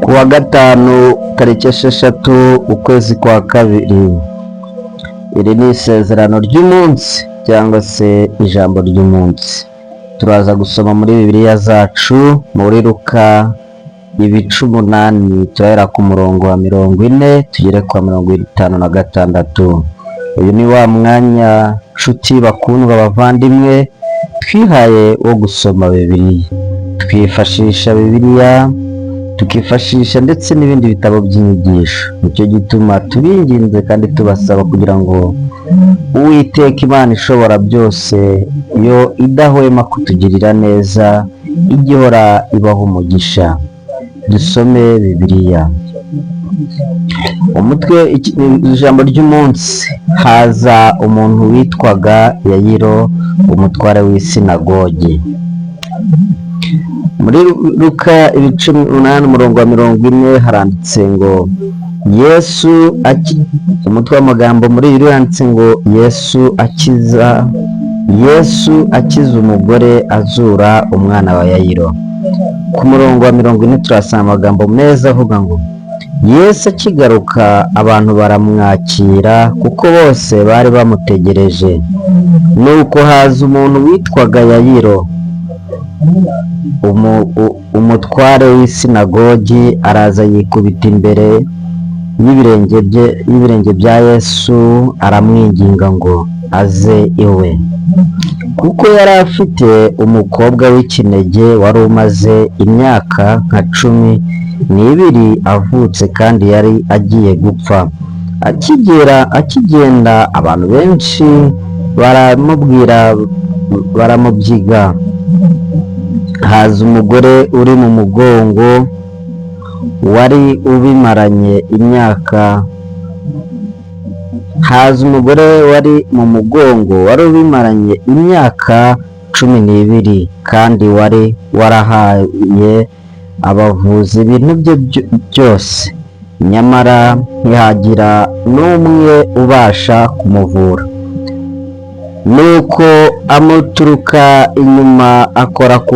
Kuwa gatanu tariki 6 ukwezi kwa kabiri, iri ni isezerano ry'umunsi cyangwa se ijambo ry'umunsi. Turaza gusoma muri Bibiliya zacu muri Luka ibice 8, turahera ku murongo wa 40 tugere kwa 56. Uyu ni wa mwanya nshuti bakundwa bavandimwe twihaye wo gusoma Bibiliya. Twifashisha Bibiliya, tukifashisha ndetse n'ibindi bitabo by'inyigisho. Nicyo gituma tubinginze kandi tubasaba kugira ngo Uwiteka Imana ishobora byose, yo idahwema kutugirira neza, igihora ibaha umugisha. Dusome Bibiliya. Umutwe ijambo ry'umunsi: haza umuntu witwaga Yayiro, umutware w'isinagogi. Muri Luka ibice 8 umurongo wa 40 haranditse ngo Yesu umutwe w'amagambo muri Bibiliya handitse ngo Yesu akiza umugore azura umwana wa Yayiro. Ku murongo wa 40 turasanga amagambo meza avuga ngo Yesu akigaruka abantu baramwakira kuko bose bari bamutegereje. Nuko haza umuntu witwaga Yayiro, umutware w'isinagogi, araza yikubita imbere y'ibirenge bya Yesu, aramwinginga ngo aze iwe, kuko yari afite umukobwa w'ikinege wari umaze imyaka nka 12 avutse kandi yari agiye gupfa. Akigenda abantu benshi baramubyiga. Haza umugore uri mu mugongo wari ubimaranye imyaka 12 kandi wari warahaye abavuzi ibintu bye byose, nyamara ntihagira n'umwe ubasha kumuvura. Nuko amuturuka inyuma akora ku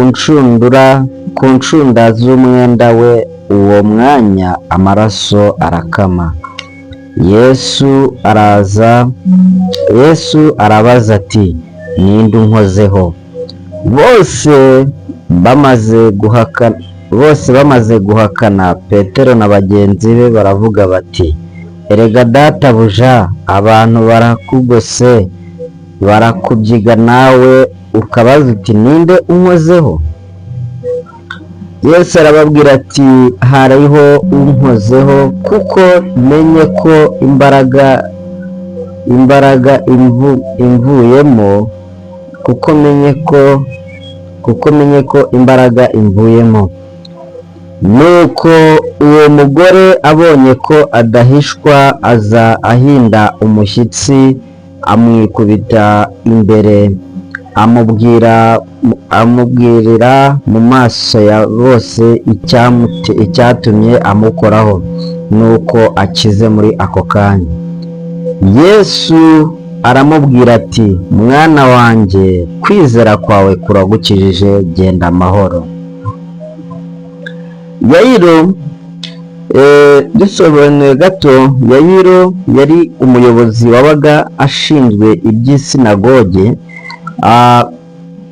ncunda z'umwenda we, uwo mwanya amaraso arakama. Yesu arabaza ati, ninde unkozeho? Bose bamaze guhakana, Petero na bagenzi be baravuga bati, erega databuja, abantu barakugose barakubyiga, nawe ukabaza uti ninde unkozeho? Yesu arababwira ati, hariho unkozeho, kuko menye ko imbaraga imvuyemo, kuko menye ko imbaraga imvuyemo. Nuko uwo mugore abonye ko adahishwa, aza ahinda umushyitsi, amwikubita imbere, amubwirira mu maso ya bose icyatumye amukoraho, nuko akize muri ako kanya. Yesu aramubwira ati, mwana wanjye, kwizera kwawe kuragukijije, genda amahoro. Yayiro, dusobanuye gato, Yayiro yari umuyobozi wabaga ashinzwe iby'isinagoge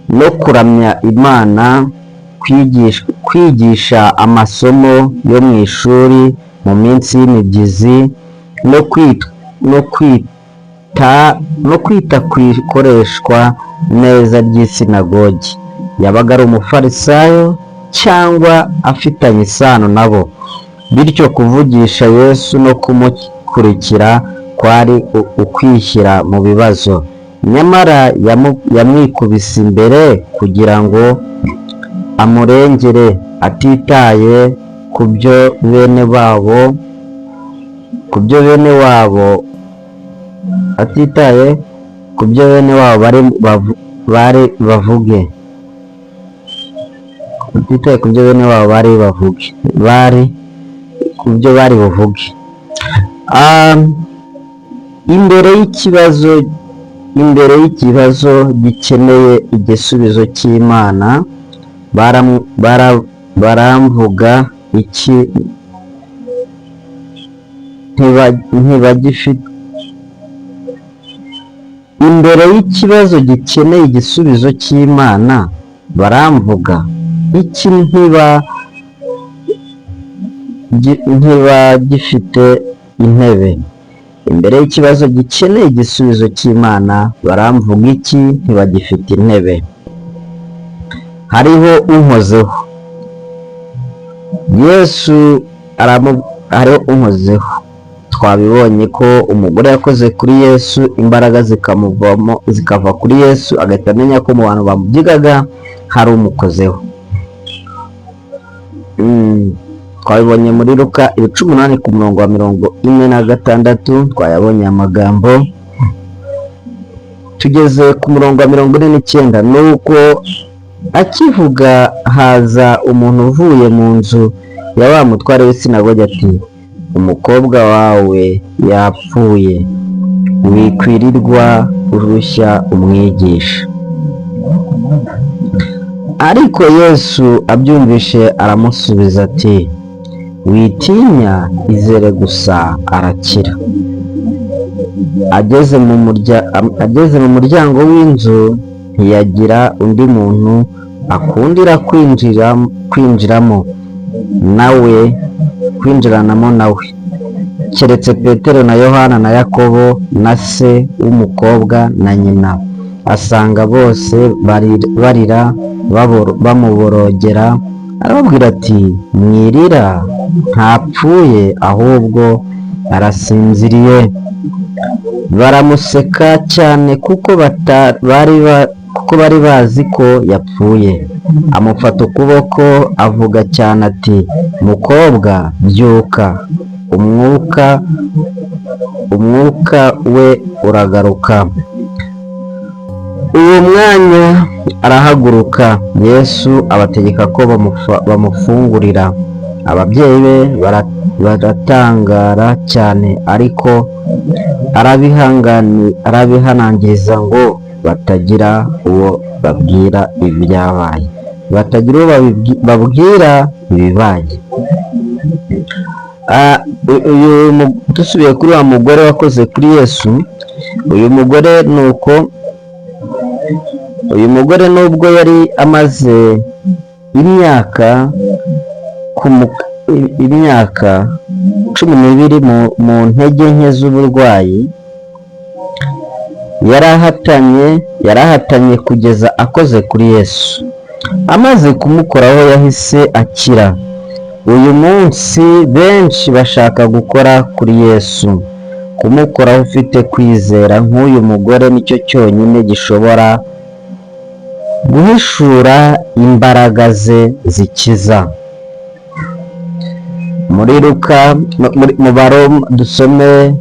no kuramya Imana, kwigisha amasomo yo mu ishuri mu minsi y'imibyizi, no kwita ku ikoreshwa neza ry'isinagogi. Yabaga ari umufarisayo cyangwa afitanye isano nabo, bityo kuvugisha Yesu no kumukurikira kwari ukwishyira mu bibazo. Nyamara yamwikubise imbere kugira ngo amurengere, atitaye ku byo bene wabo bari bavuge. Imbere y'ikibazo gikeneye igisubizo cy'Imana, baramvuga iki? Ntibagifite imbere y'ikibazo gikeneye igisubizo cy'Imana baramvuga iki? Ntibagifite intebe imbere y'ikibazo gikeneye igisubizo cy'Imana baramvuga iki? Ntibagifite intebe. Hariho unkozeho. Yesu hariho unkozeho. Twabibonye ko umugore yakoze kuri Yesu, imbaraga zikava kuri Yesu, agahita amenya ko mu bantu bamubyigaga hari umukozeho. Twabibonye muri Luka 18 ku murongo wa 46, twayabonye amagambo. Tugeze ku murongo wa 49, nuko akivuga haza umuntu uvuye mu nzu ya wa mutware w'isinagogi ati, umukobwa wawe yapfuye, wikwirirwa urushya umwigisha. Ariko Yesu abyumvishe aramusubiza ati, witinya, izere gusa arakira. Ageze mu muryango w'inzu ntiyagira undi muntu akundira kwinjiranamo nawe, keretse Petero na Yohana na Yakobo na se w'umukobwa na nyina. Asanga bose barira bamuborogera, arababwira ati, mwirira, ntapfuye ahubwo arasinziriye. Baramuseka cyane kuko bari bazi ko yapfuye. Amufata ukuboko avuga cyane ati, mukobwa, byuka. Umwuka we uragaruka. Uwo mwanya arahaguruka. Yesu abategeka ko bamufungurira. Ababyeyi be baratangara cyane, ariko arabihanangiriza ngo batagira uwo babwira ibyabaye. Ibibaye. Dusubiye kuri wa mugore wakoze kuri Yesu, uyu mugore nubwo yari amaze imyaka 12 mu ntege nke z'uburwayi, yarahatanye kugeza akoze kuri Yesu. Amaze kumukoraho yahise akira. Uyu munsi benshi bashaka gukora kuri Yesu. Kumukoraho ufite kwizera nk'uyu mugore nicyo cyonyine gishobora guhishura imbaraga ze zikiza. Muri Luka, mu Baroma, dusome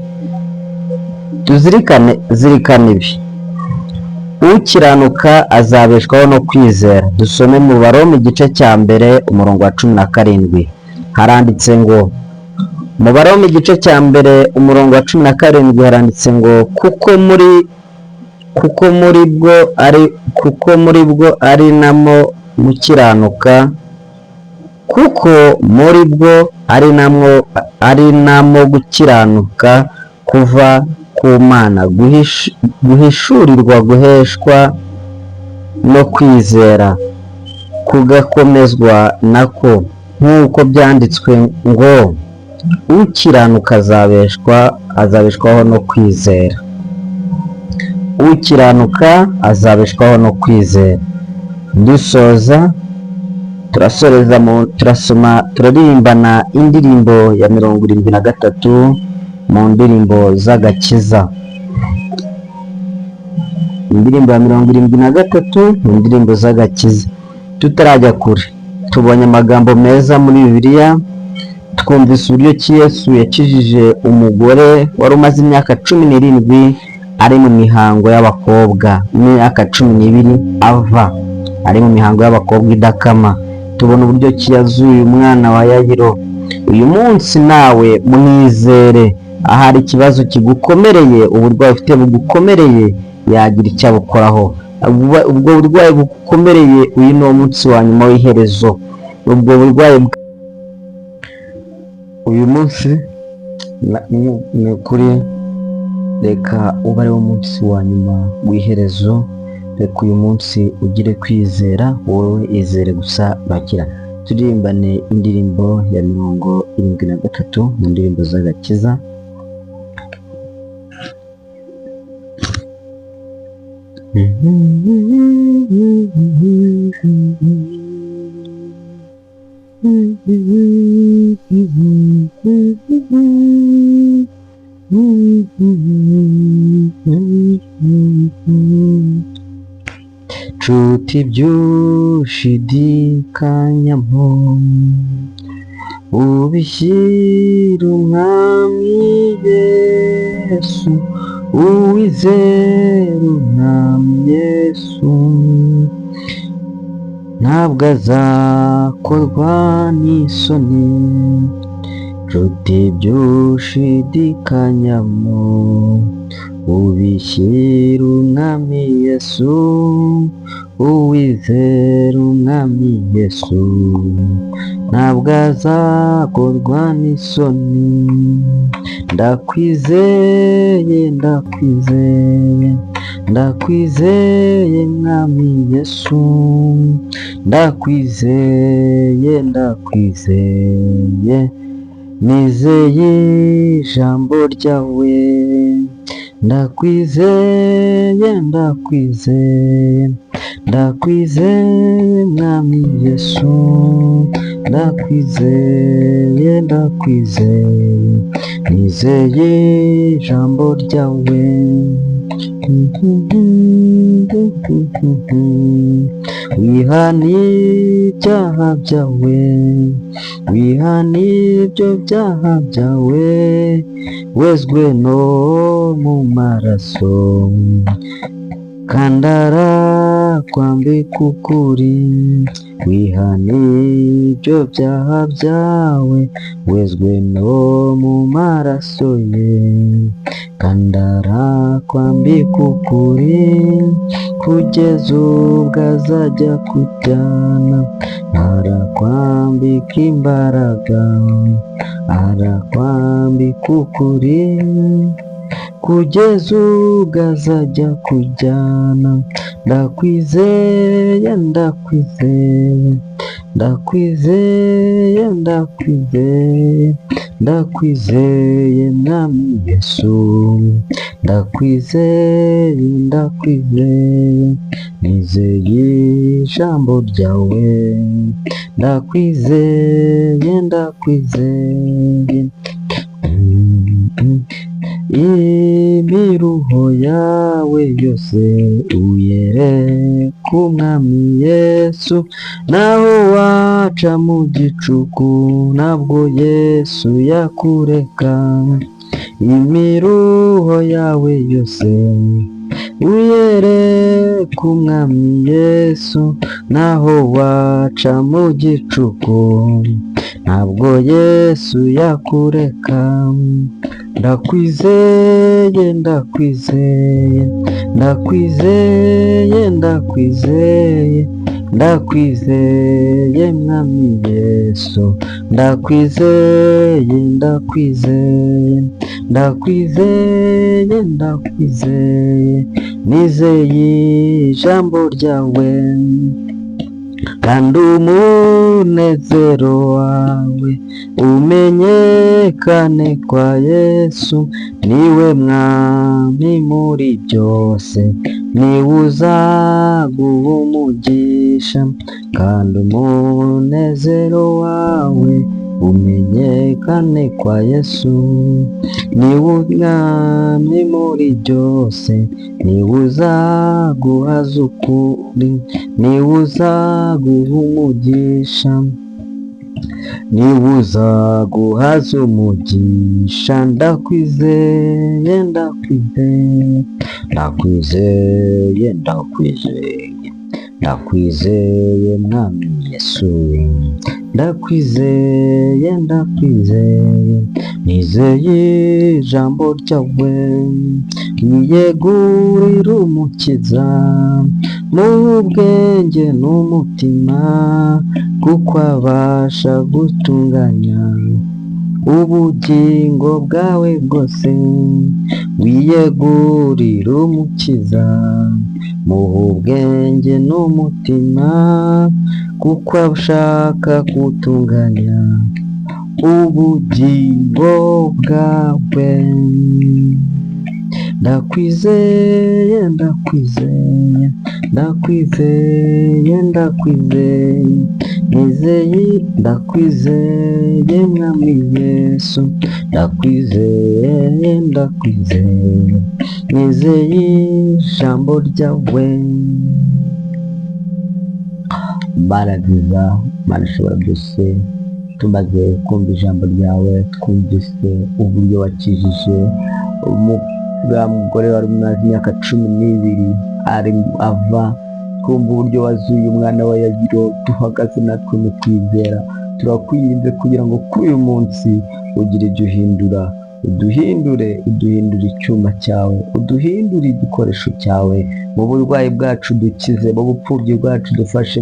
tuzirikane ibi. Ukiranuka azabeshwaho no kwizera. Dusome mu Baroma igice cya mbere umurongo wa 17. Haranditse ngo, mu Baroma igice cya mbere umurongo wa 17 haranditse ngo, kuko muri bwo ari namo gukiranuka, kuva ku Mana, guhishurirwa guheshwa no kwizera, kugakomezwa nako, nk'uko byanditswe ngo, ukiranuka azabeshwaho no kwizera. Ukiranuka azabeshwaho no kwizera. Dusoza turaririmbana indirimbo ya 73 mu ndirimbo z'agakiza. Indirimbo ya 73 mu ndirimbo z'agakiza. Tutarajya kure, tubonye amagambo meza muri Bibiliya. Twumvise uburyo Yesu yakijije umugore wari umaze imyaka 17 ari mu mihango y'abakobwa, imyaka 12 ari mu mihango y'abakobwa idakama. Tubona uburyo yazuye umwana wa Yayiro. Uyu munsi nawe mwizere, ahari ikibazo kigukomereye, uburwayi ufite bugukomereye, yagira icyo abukoraho. Ubwo burwayi bugukomereye, uyu ni umunsi wa nyuma w'iherezo. ubwo burwayi uyu munsi ni ukuri, reka ube ari wo munsi wa nyuma w'iherezo. Reka uyu munsi ugire kwizera, wowe izere gusa urakira. Turirimbane indirimbo ya 73 mu ndirimbo z'agakiza. Nshuti byushidikanyamo, ubishyira umwami Yesu, uwizera umwami Yesu, ntabwo azakorwa n'isoni. Nshuti byushidikanyamo, ubishyira umwami Yesu, uwizera umwami Yesu, ntabwo azakorwa n'isoni. Ndakwizeye, ndakwizeye, ndakwizeye mwami Yesu, ndakwizeye, ndakwizeye, nizeye ijambo ryawe. Ndakwizeye, ndakwizeye, ndakwizeye mwami Yesu, ndakwizeye, ndakwizeye, nizeye ijambo ryawe. Wihana ibyaha byawe, wihana ibyo byaha byawe, wezwe no mu maraso, kandi arakwambika ukuri. Wihana ibyo byaha byawe, wezwe no mu maraso ye, kandi arakwambika ukuri, kugeza ubwo azajya kujyana. Arakwambika imbaraga, arakwambika ukuri, kugeza ubwo azajya kujyana. Ndakwizeye, ndakwizeye, ndakwizeye, ndakwizeye, ndakwizeye mwami Yesu, ndakwizeye, ndakwizeye, nizeye ijambo ryawe. Ndakwizeye, ndakwizeye, imiruho yawe yose uyereke umwami Yesu, naho waca mu gicuku ntabwo Yesu yakureka. Imiruho yawe yose uyereke umwami Yesu, naho waca mu gicuku ntabwo Yesu yakureka. Ndakwizeye, ndakwizeye, ndakwizeye, ndakwizeye, ndakwizeye mwami Yesu, ndakwizeye, ndakwizeye, ndakwizeye, ndakwizeye, nizeye ijambo ryawe, kandi umunezero wawe umenyekane kwa Yesu. Niwe mwami muri byose, niwe uzaguha umugisha, kandi umunezero wawe umenyekane kwa Yesu. Niwe mwami muri byose, niwe uzaguhaza ukuri, niwe uzaguha umugisha, niwe uzaguhaza umugisha. Ndakwizeye, ndakwizeye, ndakwizeye, ndakwizeye, ndakwizeye mwami Yesu, ndakwizeye ndakwizeye, nizeye ijambo ryawe, niyegurira umukiza mu bwenge n'umutima, kuko abasha gutunganya ubugingo bwawe bwose. Wiyegurira umukiza mu bwenge n'umutima, kuko abashaka gutunganya ubugingo bwawe. Ndakwizeye ndakwizeye ndakwizeye ndakwizeye, nizeye ndakwizeye mwami Yesu, ndakwizeye ndakwizeye, nizeye ijambo ryawe. Mana nziza, Mana ishobora byose, tumaze kumva ijambo ryawe, twumvise uburyo wakijije uriya mugore wari umaze imyaka 12 ari ava, twumva uburyo wazuye umwana wa Yayiro. Duhagaze natwe mu kwizera, turakwirinze kugira ngo kuri uyu munsi ugire ibyo uhindura, uduhindure icyuma cyawe, uduhindure igikoresho cyawe. Mu burwayi bwacu dukize, mu bupfubyi bwacu dufashe,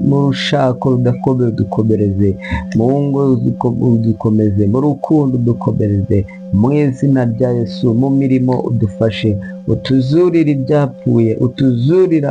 mu rushako rudakomeye dukomereze, mu ngo dukomeze, mu rukundo dukomereze, mu izina rya Yesu. Mu mirimo udufashe, utuzurire ibyapfuye, utuzurire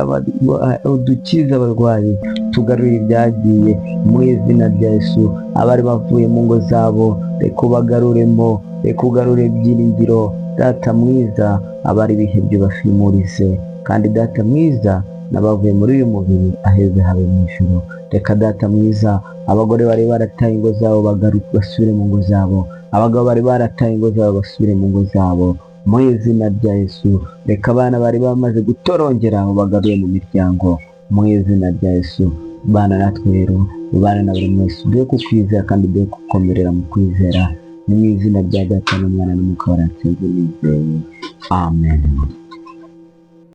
udukize abarwayi, tugarurire ibyagiye mu izina rya Yesu. Abari bavuye mu ngo zabo, reka ubagaruremo, reka ugarure ibyiringiro. Data mwiza, abari bihebye bafimurize, kandi Data mwiza, n'abavuye muri uyu mubiri aheze habe mu ijuru. Reka Data mwiza, abagore bari barataye ingo zabo bagaruke basubire mu ngo zabo, abagabo bari barataye ingo zabo basubire mu ngo zabo mu izina rya Yesu. Reka abana bari bamaze gutorongera bagarure mu miryango mu izina rya Yesu. Bana natwe rero, ubana na buri wese, ugiye kukwizera kandi ugiye gukomerera mu kwizera, ni mu izina rya Data n'Umwana n'Umwuka Wera nsenze nizeye, amen.